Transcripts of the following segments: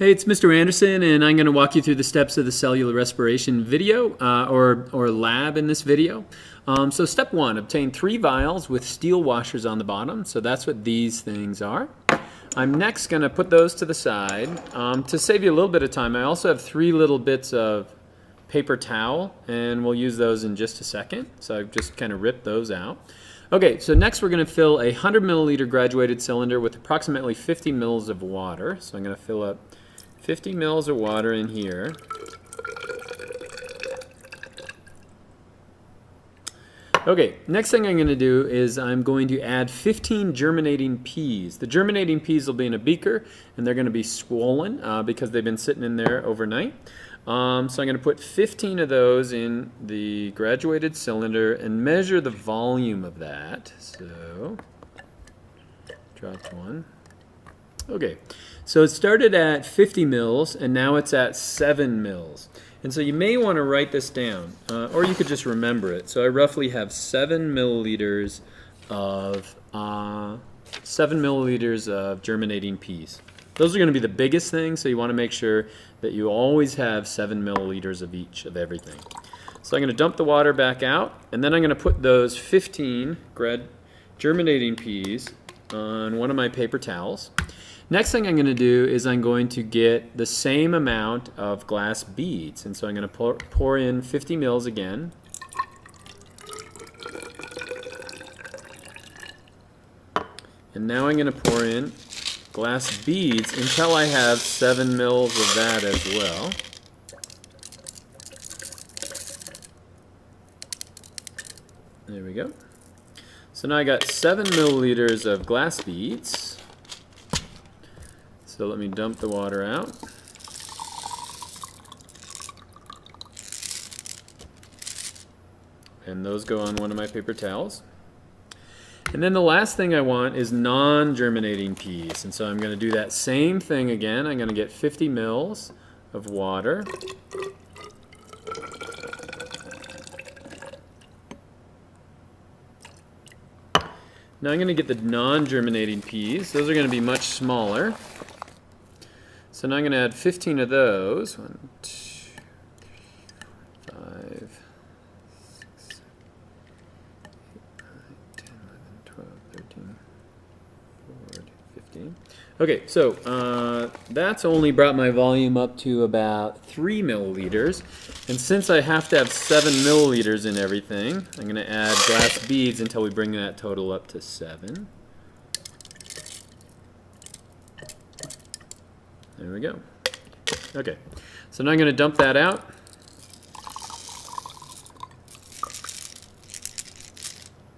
Hey, it's Mr. Anderson, and I'm going to walk you through the steps of the cellular respiration video or lab in this video. So step one, obtain 3 vials with steel washers on the bottom. So that's what these things are. I'm next going to put those to the side. To save you a little bit of time, I also have 3 little bits of paper towel, and we'll use those in just a second. So I've just kind of ripped those out. Okay, so next we're going to fill a 100 milliliter graduated cylinder with approximately 50 mils of water. So I'm going to fill up 50 mils of water in here. Okay, next thing I'm going to do is I'm going to add 15 germinating peas. The germinating peas will be in a beaker, and they're going to be swollen because they've been sitting in there overnight. So I'm going to put 15 of those in the graduated cylinder and measure the volume of that. So, dropped one. Okay, so it started at 50 mils and now it's at 7 mils. And so you may want to write this down, or you could just remember it. So I roughly have 7 milliliters of germinating peas. Those are going to be the biggest things, so you want to make sure that you always have 7 milliliters of each of everything. So I'm going to dump the water back out, and then I'm going to put those 15 germinating peas on one of my paper towels. Next thing I'm going to do is I'm going to get the same amount of glass beads, and so I'm going to pour in 50 mils again. And now I'm going to pour in glass beads until I have 7 mils of that as well. There we go. So now I got 7 milliliters of glass beads. So let me dump the water out. And those go on one of my paper towels. And then the last thing I want is non-germinating peas. And so I'm going to do that same thing again. I'm going to get 50 mils of water. Now I'm going to get the non-germinating peas. Those are going to be much smaller. So now I'm going to add 15 of those. 1, 2, 3, 4, 5, 6, 7, 8, 9, 10, 11, 12, 13, 14, 15. Okay, so that's only brought my volume up to about 3 milliliters. And since I have to have 7 milliliters in everything, I'm going to add glass beads until we bring that total up to 7. There we go. Okay, so now I'm going to dump that out.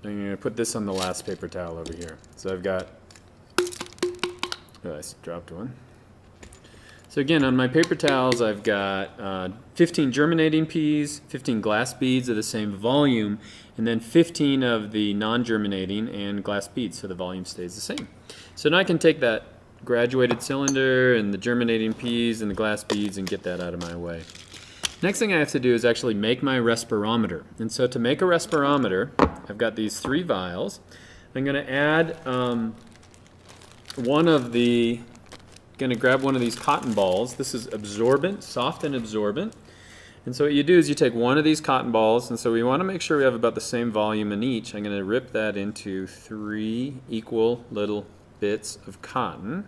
I'm going to put this on the last paper towel over here. So I've got, oh, I dropped one. So again, on my paper towels, I've got 15 germinating peas, 15 glass beads of the same volume, and then 15 of the non-germinating and glass beads, so the volume stays the same. So now I can take that graduated cylinder and the germinating peas and the glass beads and get that out of my way. Next thing I have to do is actually make my respirometer. And so to make a respirometer, I've got these 3 vials. I'm going to add going to grab one of these cotton balls. This is absorbent, soft and absorbent. And so what you do is you take one of these cotton balls, and so we want to make sure we have about the same volume in each. I'm going to rip that into 3 equal little bits of cotton.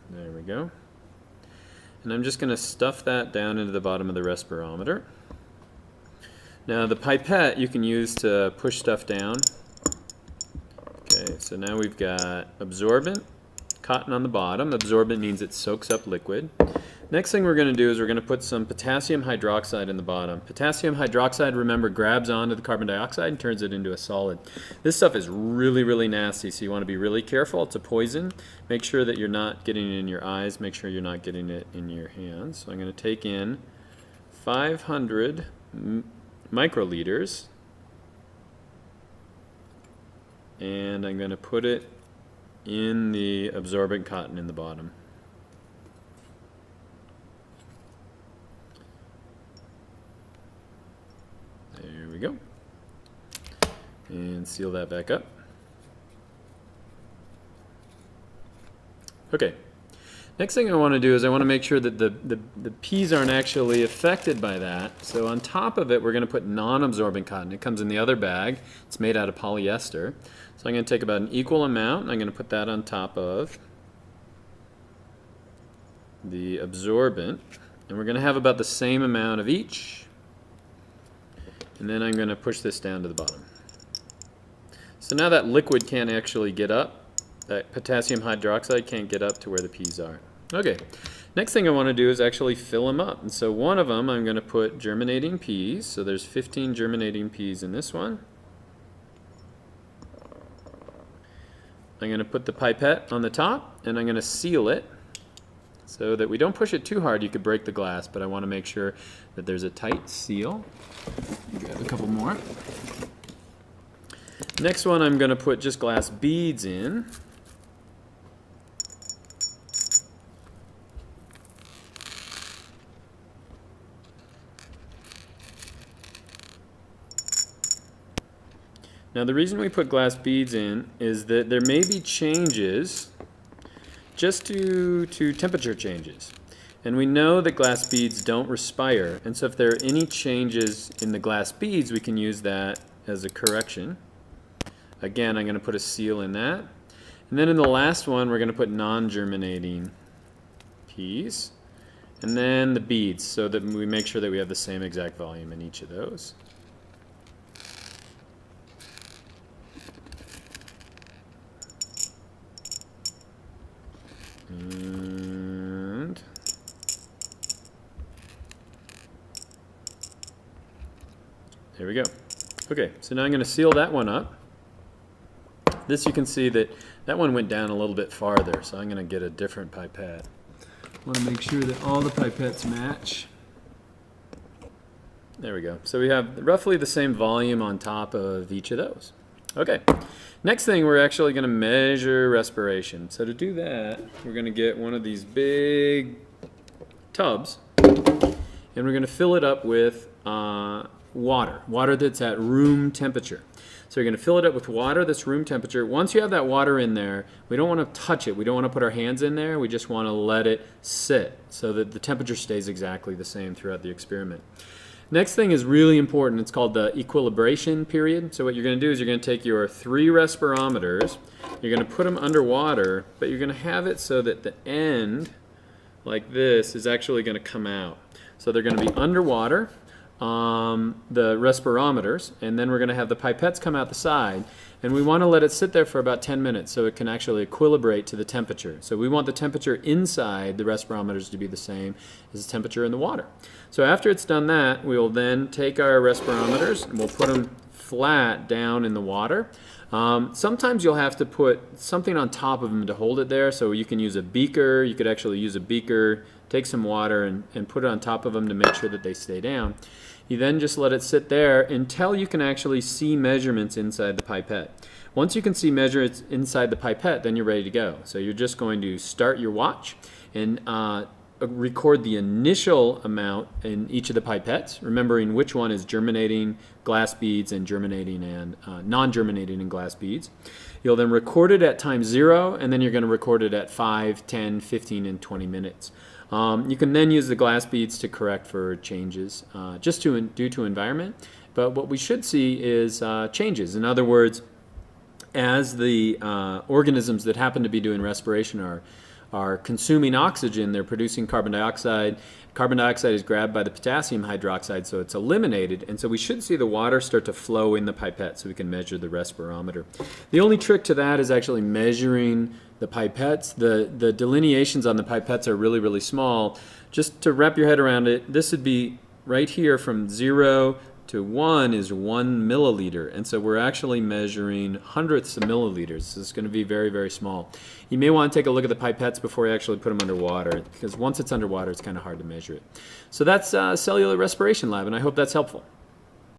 There we go. And I'm just going to stuff that down into the bottom of the respirometer. Now the pipette you can use to push stuff down. Okay, so now we've got absorbent, cotton on the bottom. Absorbent means it soaks up liquid. Next thing we're going to do is we're going to put some potassium hydroxide in the bottom. Potassium hydroxide, remember, grabs onto the carbon dioxide and turns it into a solid. This stuff is really, really nasty, so you want to be really careful. It's a poison. Make sure that you're not getting it in your eyes. Make sure you're not getting it in your hands. So I'm going to take in 500 microliters, and I'm going to put it in the absorbent cotton in the bottom. There we go. And seal that back up. Okay. Next thing I want to do is I want to make sure that the peas aren't actually affected by that. So on top of it, we're going to put non-absorbent cotton. It comes in the other bag. It's made out of polyester. So I'm going to take about an equal amount, and I'm going to put that on top of the absorbent. And we're going to have about the same amount of each. And then I'm going to push this down to the bottom. So now that liquid can't actually get up. That potassium hydroxide can't get up to where the peas are. Okay, next thing I want to do is actually fill them up. And so one of them I'm going to put germinating peas. So there's 15 germinating peas in this one. I'm going to put the pipette on the top, and I'm going to seal it so that we don't push it too hard. You could break the glass, but I want to make sure that there's a tight seal. Grab a couple more. Next one, I'm going to put just glass beads in. Now the reason we put glass beads in is that there may be changes just to temperature changes. And we know that glass beads don't respire, and so if there are any changes in the glass beads, we can use that as a correction. Again, I'm going to put a seal in that. And then in the last one, we're going to put non-germinating peas. And then the beads, so that we make sure that we have the same exact volume in each of those. And there we go. Okay, so now I'm going to seal that one up. This, you can see that that one went down a little bit farther, so I'm going to get a different pipette. I want to make sure that all the pipettes match. There we go. So we have roughly the same volume on top of each of those. Okay, next thing, we're actually going to measure respiration. So to do that, we're going to get one of these big tubs, and we're going to fill it up with water that's at room temperature. So you're going to fill it up with water that's room temperature. Once you have that water in there, we don't want to touch it. We don't want to put our hands in there. We just want to let it sit so that the temperature stays exactly the same throughout the experiment. Next thing is really important. It's called the equilibration period. So what you're going to do is you're going to take your 3 respirometers, you're going to put them underwater, but you're going to have it so that the end, like this, is actually going to come out. So they're going to be underwater, the respirometers, and then we're going to have the pipettes come out the side, and we want to let it sit there for about 10 minutes so it can actually equilibrate to the temperature. So we want the temperature inside the respirometers to be the same as the temperature in the water. So after it's done that, we will then take our respirometers and we'll put them flat down in the water. Sometimes you'll have to put something on top of them to hold it there, so you can use a beaker. You could actually use a beaker, take some water and put it on top of them to make sure that they stay down. You then just let it sit there until you can actually see measurements inside the pipette. Once you can see measurements inside the pipette, then you're ready to go. So you're just going to start your watch and record the initial amount in each of the pipettes, remembering which one is germinating glass beads and germinating and non-germinating in glass beads. You'll then record it at time 0, and then you're going to record it at 5, 10, 15, and 20 minutes. You can then use the glass beads to correct for changes just due to environment. But what we should see is changes. In other words, as the organisms that happen to be doing respiration are consuming oxygen, they're producing carbon dioxide. Carbon dioxide is grabbed by the potassium hydroxide, so it's eliminated. And so we should see the water start to flow in the pipette so we can measure the respirometer. The only trick to that is actually measuring the pipettes. The delineations on the pipettes are really, really small. Just to wrap your head around it, this would be right here from 0 to 1 is 1 milliliter, and so we're actually measuring hundredths of milliliters. So it's going to be very, very small. You may want to take a look at the pipettes before you actually put them underwater, because once it's underwater, it's kind of hard to measure it. So that's Cellular Respiration Lab, and I hope that's helpful.